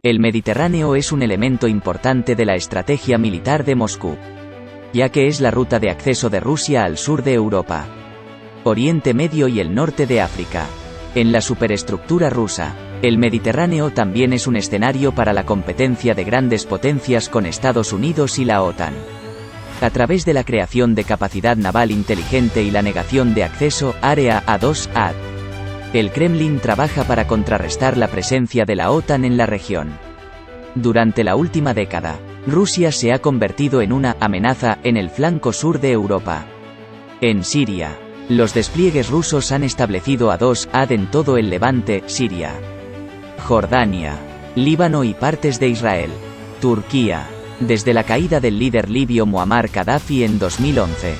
El Mediterráneo es un elemento importante de la estrategia militar de Moscú, ya que es la ruta de acceso de Rusia al sur de Europa, Oriente Medio y el norte de África. En la superestructura rusa, el Mediterráneo también es un escenario para la competencia de grandes potencias con Estados Unidos y la OTAN. A través de la creación de capacidad naval inteligente y la negación de acceso, Área A2, el Kremlin trabaja para contrarrestar la presencia de la OTAN en la región. Durante la última década, Rusia se ha convertido en una amenaza en el flanco sur de Europa. En Siria, los despliegues rusos han establecido A2 en todo el Levante, Siria, Jordania, Líbano y partes de Israel. Turquía, desde la caída del líder libio Muammar Gaddafi en 2011.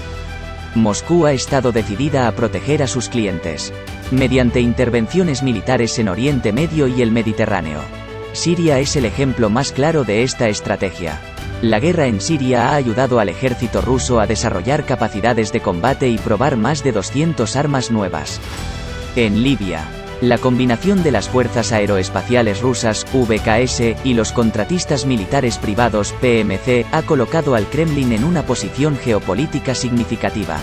Moscú ha estado decidida a proteger a sus clientes, mediante intervenciones militares en Oriente Medio y el Mediterráneo. Siria es el ejemplo más claro de esta estrategia. La guerra en Siria ha ayudado al ejército ruso a desarrollar capacidades de combate y probar más de 200 armas nuevas. En Libia, la combinación de las fuerzas aeroespaciales rusas, VKS, y los contratistas militares privados, PMC, ha colocado al Kremlin en una posición geopolítica significativa.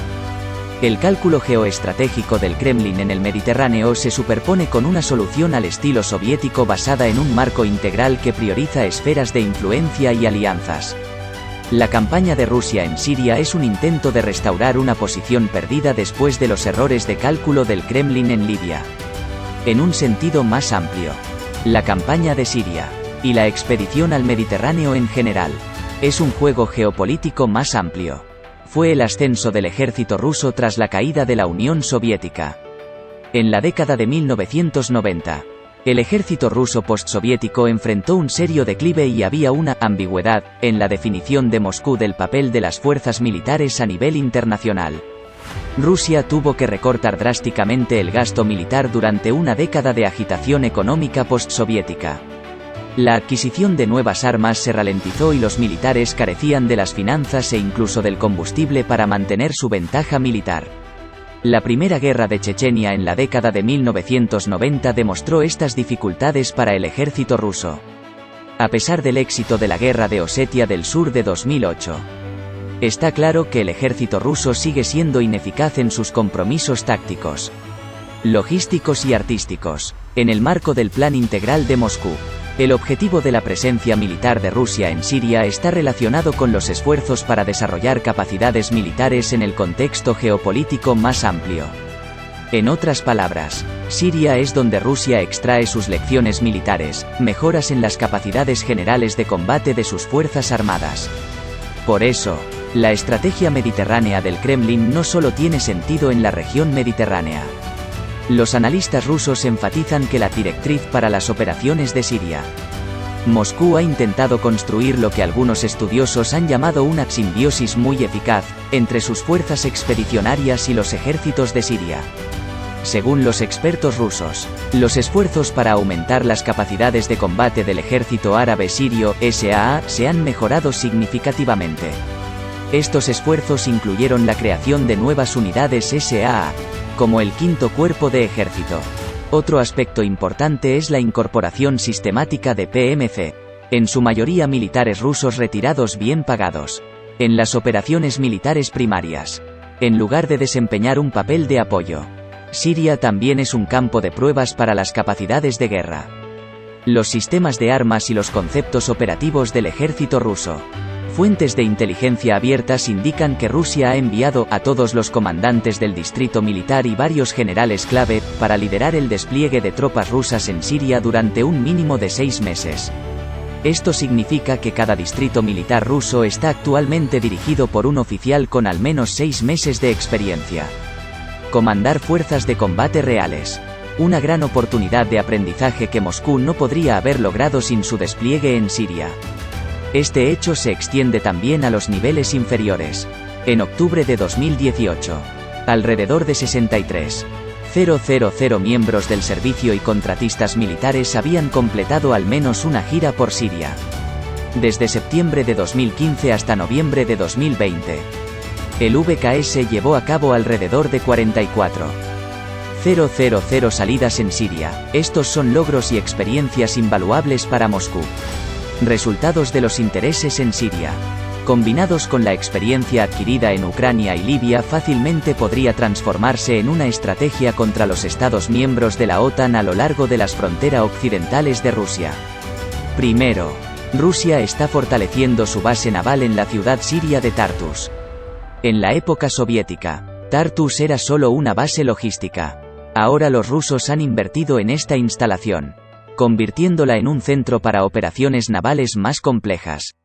El cálculo geoestratégico del Kremlin en el Mediterráneo se superpone con una solución al estilo soviético basada en un marco integral que prioriza esferas de influencia y alianzas. La campaña de Rusia en Siria es un intento de restaurar una posición perdida después de los errores de cálculo del Kremlin en Libia. En un sentido más amplio, la campaña de Siria, y la expedición al Mediterráneo en general, es un juego geopolítico más amplio. Fue el ascenso del ejército ruso tras la caída de la Unión Soviética. En la década de 1990, el ejército ruso postsoviético enfrentó un serio declive y había una ambigüedad en la definición de Moscú del papel de las fuerzas militares a nivel internacional. Rusia tuvo que recortar drásticamente el gasto militar durante una década de agitación económica postsoviética. La adquisición de nuevas armas se ralentizó y los militares carecían de las finanzas e incluso del combustible para mantener su ventaja militar. La primera guerra de Chechenia en la década de 1990 demostró estas dificultades para el ejército ruso. A pesar del éxito de la guerra de Osetia del Sur de 2008, está claro que el ejército ruso sigue siendo ineficaz en sus compromisos tácticos, logísticos y artísticos. En el marco del Plan Integral de Moscú, el objetivo de la presencia militar de Rusia en Siria está relacionado con los esfuerzos para desarrollar capacidades militares en el contexto geopolítico más amplio. En otras palabras, Siria es donde Rusia extrae sus lecciones militares, mejoras en las capacidades generales de combate de sus fuerzas armadas. Por eso, la estrategia mediterránea del Kremlin no solo tiene sentido en la región mediterránea. Los analistas rusos enfatizan que la directriz para las operaciones de Siria. Moscú ha intentado construir lo que algunos estudiosos han llamado una simbiosis muy eficaz entre sus fuerzas expedicionarias y los ejércitos de Siria. Según los expertos rusos, los esfuerzos para aumentar las capacidades de combate del ejército árabe sirio, SAA, se han mejorado significativamente. Estos esfuerzos incluyeron la creación de nuevas unidades SAA, como el Quinto Cuerpo de Ejército. Otro aspecto importante es la incorporación sistemática de PMC, en su mayoría militares rusos retirados bien pagados, en las operaciones militares primarias, en lugar de desempeñar un papel de apoyo. Siria también es un campo de pruebas para las capacidades de guerra, los sistemas de armas y los conceptos operativos del ejército ruso. Fuentes de inteligencia abiertas indican que Rusia ha enviado a todos los comandantes del distrito militar y varios generales clave para liderar el despliegue de tropas rusas en Siria durante un mínimo de 6 meses. Esto significa que cada distrito militar ruso está actualmente dirigido por un oficial con al menos 6 meses de experiencia. Comandar fuerzas de combate reales. Una gran oportunidad de aprendizaje que Moscú no podría haber logrado sin su despliegue en Siria. Este hecho se extiende también a los niveles inferiores. En octubre de 2018, alrededor de 63,000 miembros del servicio y contratistas militares habían completado al menos una gira por Siria. Desde septiembre de 2015 hasta noviembre de 2020, el VKS llevó a cabo alrededor de 44,000 000 salidas en Siria. Estos son logros y experiencias invaluables para Moscú. Resultados de los intereses en Siria. Combinados con la experiencia adquirida en Ucrania y Libia, fácilmente podría transformarse en una estrategia contra los Estados miembros de la OTAN a lo largo de las fronteras occidentales de Rusia. Primero, Rusia está fortaleciendo su base naval en la ciudad siria de Tartus. En la época soviética, Tartus era solo una base logística. Ahora los rusos han invertido en esta instalación, convirtiéndola en un centro para operaciones navales más complejas.